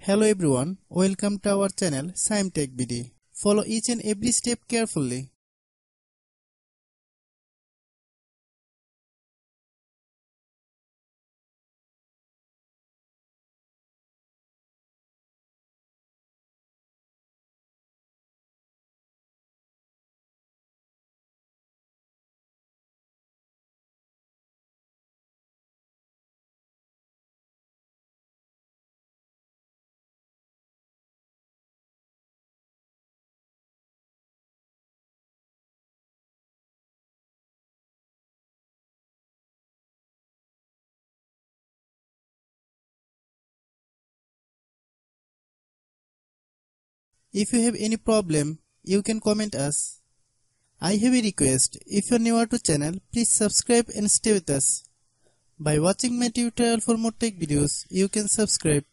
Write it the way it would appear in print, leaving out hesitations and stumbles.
Hello everyone, welcome to our channel Shaem TechBD. Follow each and every step carefully. If you have any problem, you can comment us. I have a request, if you are new to channel, please subscribe and stay with us. By watching my tutorial for more tech videos, you can subscribe.